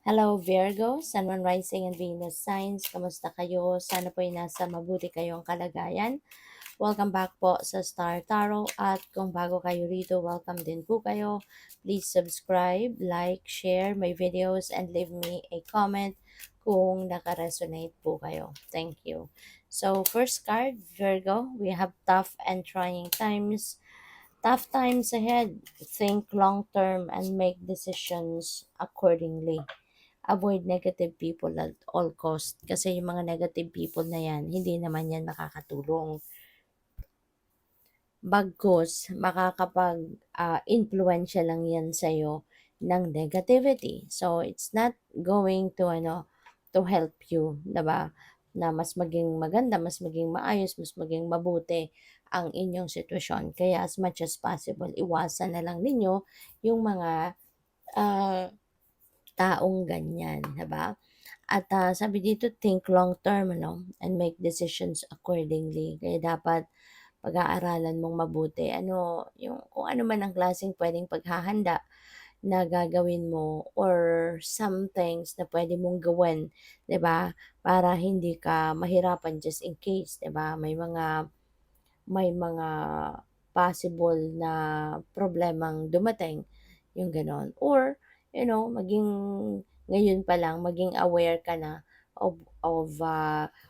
Hello Virgo, Sun, Moon, Rising, and Venus signs. Kamusta kayo? Sana po ay nasa mabuti kayong kalagayan. Welcome back po sa Star Tarot at kung bago kayo rito, welcome din po kayo. Please subscribe, like, share my videos, and leave me a comment kung naka-resonate po kayo. Thank you. So, first card, Virgo, we have tough and trying times. Tough times ahead. Think long term and make decisions accordingly. Avoid negative people at all cost. Kasi yung mga negative people na yan, hindi naman yan makakatulong. Bagkus, makakapag-influensya lang yan sa'yo ng negativity. So, it's not going to, to help you, diba? Na mas maging maganda, mas maging maayos, mas maging mabuti ang inyong sitwasyon. Kaya as much as possible, iwasan na lang ninyo yung mga ah, taong ganyan, diba? At sabi dito, think long term, and make decisions accordingly. Kaya dapat pag-aaralan mong mabuti, yung kung ano man ang klaseng pwedeng paghahanda na gagawin mo or some things na pwede mong gawin, 'di ba? Para hindi ka mahirapan just in case, 'di ba? May mga possible na problemang dumating, yung gano'n. Or, maging ngayon pa lang, maging aware ka na of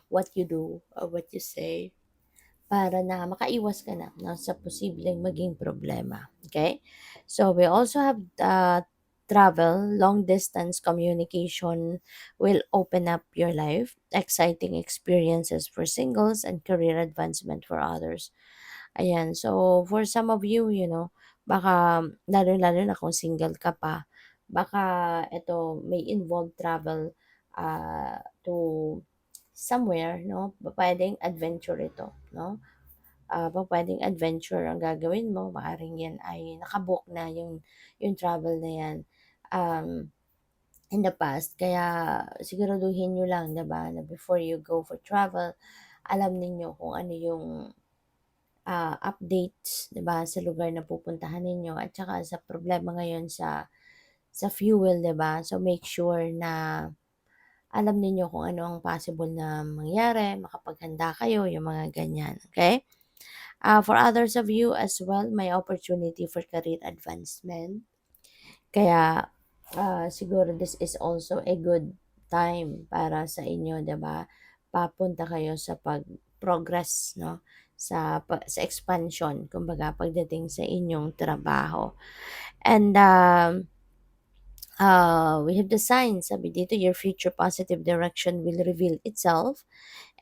what you do or what you say para na makaiwas ka na no, sa posibleng maging problema. Okay? So, we also have travel, long distance communication will open up your life, exciting experiences for singles and career advancement for others. Ayan, so for some of you, baka lalo-lalo na kung single ka pa, baka ito may involve travel to somewhere, no? Pwedeng adventure ito, no? Pwedeng adventure ang gagawin mo, maaaring yan ay nakabook na yung travel na yan um, in the past. Kaya siguraduhin nyo lang, 'di ba, na before you go for travel, alam ninyo kung ano yung updates, 'di ba, sa lugar na pupuntahan ninyo at saka sa problema ngayon sa fuel, 'di ba? So make sure na alam ninyo kung ano ang possible na mangyari, makapaghanda kayo, yung mga ganyan, okay? For others of you as well, may opportunity for career advancement. Kaya siguro this is also a good time para sa inyo, 'di ba? Papunta kayo sa pag-progress, no? Sa expansion, kumbaga pagdating sa inyong trabaho. And we have the signs, sabi dito, your future positive direction will reveal itself.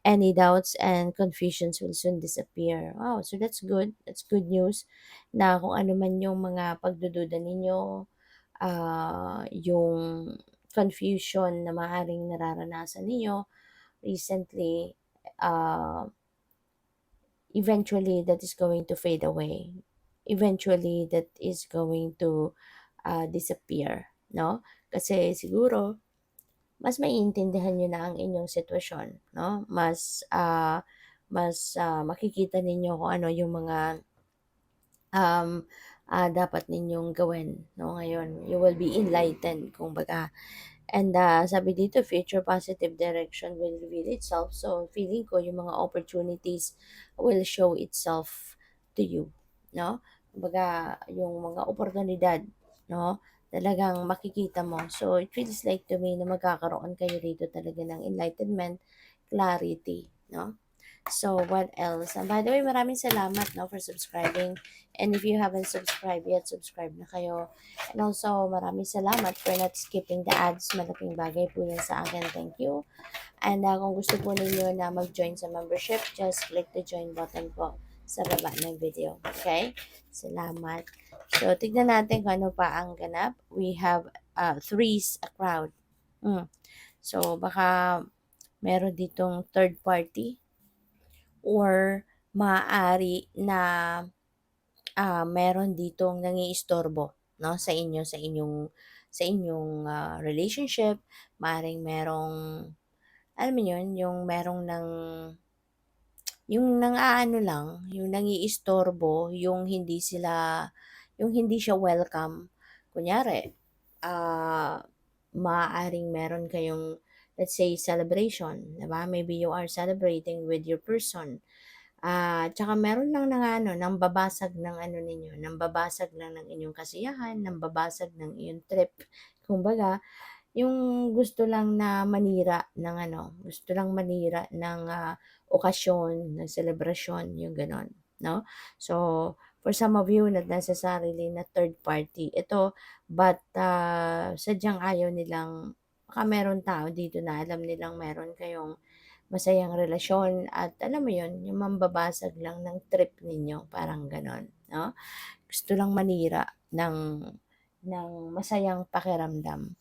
Any doubts and confusions will soon disappear. Wow, so that's good. That's good news na kung ano man yung mga pagdududa ninyo, yung confusion na maaaring nararanasan ninyo recently, uh, eventually that is going to fade away. Eventually that is going to disappear, no? Kasi siguro mas maiintindihan niyo na ang inyong sitwasyon, no? Mas makikita ninyo kung ano yung mga um, dapat ninyong gawin, no? Ngayon, you will be enlightened, kumbaga. And sabi dito, future positive direction will reveal itself. So, feeling ko yung mga opportunities will show itself to you, no? Kumbaga, yung mga oportunidad, no? Talagang makikita mo. So, it feels like to me na magkakaroon kayo rito talaga ng enlightenment, clarity, no? So, what else? And by the way, maraming salamat, no, for subscribing. And if you haven't subscribed yet, subscribe na kayo. And also, maraming salamat for not skipping the ads. Malaking bagay po yan sa akin. Thank you. And kung gusto po ninyo na mag-join sa membership, just click the join button po sa baba ng video. Okay? Salamat. So, tignan natin kung ano pa ang ganap. We have threes, a crowd. So, baka meron ditong third party or maaari na meron ditong nangiistorbo, no, sa inyong relationship. Maaring merong, alam mo yun, yung nang-aano lang, yung nangiistorbo, yung hindi siya welcome. Kunyari, ah maaaring meron kayong, let's say, celebration, 'di ba? Maybe you are celebrating with your person. Tsaka meron lang ng ano, nambabasag ng ano ninyo, nambabasag lang ng inyong kasiyahan, nambabasag ng iyong trip. Kumbaga, yung gusto lang na manira ng ano, gusto lang manira ng, okasyon, ng selebrasyon, yung gano'n, 'no? So, for some of you, not necessarily na third party ito, but, sadyang ayaw nilang, baka merong tao dito na alam nilang meron kayong masayang relasyon at alam mo yun, yung mambabasag lang ng trip ninyo, parang gano'n, 'no? Gusto lang manira ng masayang pakiramdam.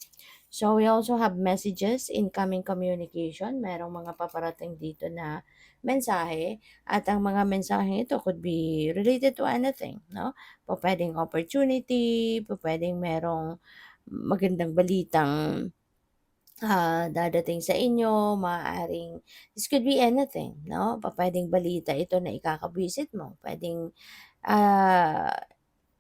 So, we also have messages, incoming communication. Merong mga paparating dito na mensahe at ang mga mensaheng ito could be related to anything, no? Pupuwedeng opportunity, pupuwedeng merong magandang balitang, dadating sa inyo, maaaring this could be anything, no? Pupuwedeng balita ito na ikakabwisit mo, puwedeng, ah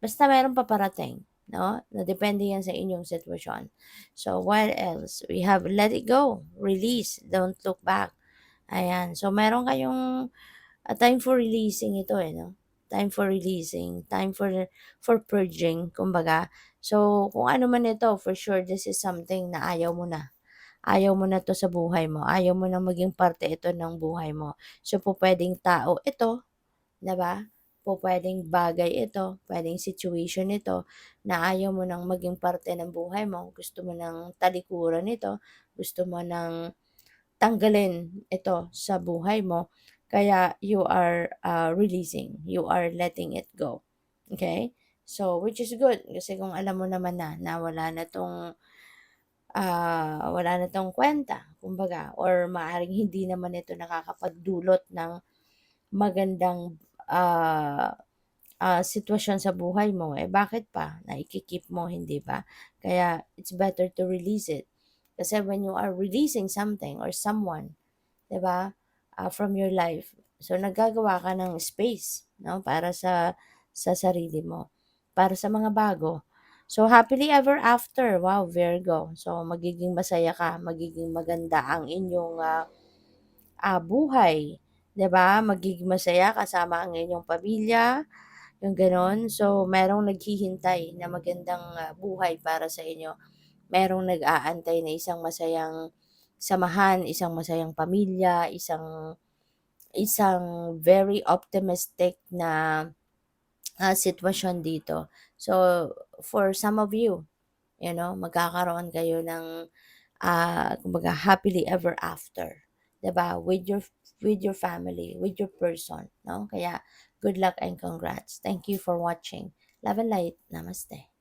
basta merong paparating, 'no, na depende yan sa inyong sitwasyon. So, what else? We have let it go, release, don't look back. Ayan, so meron kayong, time for releasing ito, eh, 'no? Time for releasing, time for purging kumbaga. So, kung ano man ito, for sure this is something na ayaw mo na. Ayaw mo na 'to sa buhay mo, ayaw mo na maging parte ito ng buhay mo. So, pupuwedeng tao ito, 'di ba? Pupuwedeng bagay ito, puwedeng situation ito na ayaw mo ng maging parte ng buhay mo, gusto mo ng talikuran ito, gusto mo ng tanggalin ito sa buhay mo, kaya you are, releasing, you are letting it go, okay. So, which is good kasi kung alam mo naman na wala na 'tong, wala na 'tong kuwenta kumbaga or maaaring hindi naman ito nakakapagdulot ng magandang, ah sitwasyon sa buhay mo, eh, bakit pa naiki-keep mo, hindi ba? Kaya it's better to release it. Kasi when you are releasing something or someone, 'di ba, from your life, so naggagawa ka ng space, 'no, para sa sarili mo, para sa mga bago. So, happily ever after, wow, Virgo. So, magiging masaya ka, magiging maganda ang inyong, buhay, 'di ba? Magiging masaya kasama ang inyong pamilya, yung gano'n. So, merong naghihintay na magandang, buhay para sa inyo. Merong nag-aantay na isang masayang samahan, isang masayang pamilya, isang isang very optimistic na, sitwasyon dito. So, for some of you, magkakaroon kayo ng, kumbaga happily ever after, 'di ba? With your family, with your person, 'no? Kaya good luck and congrats. Thank you for watching. Love and light. Namaste.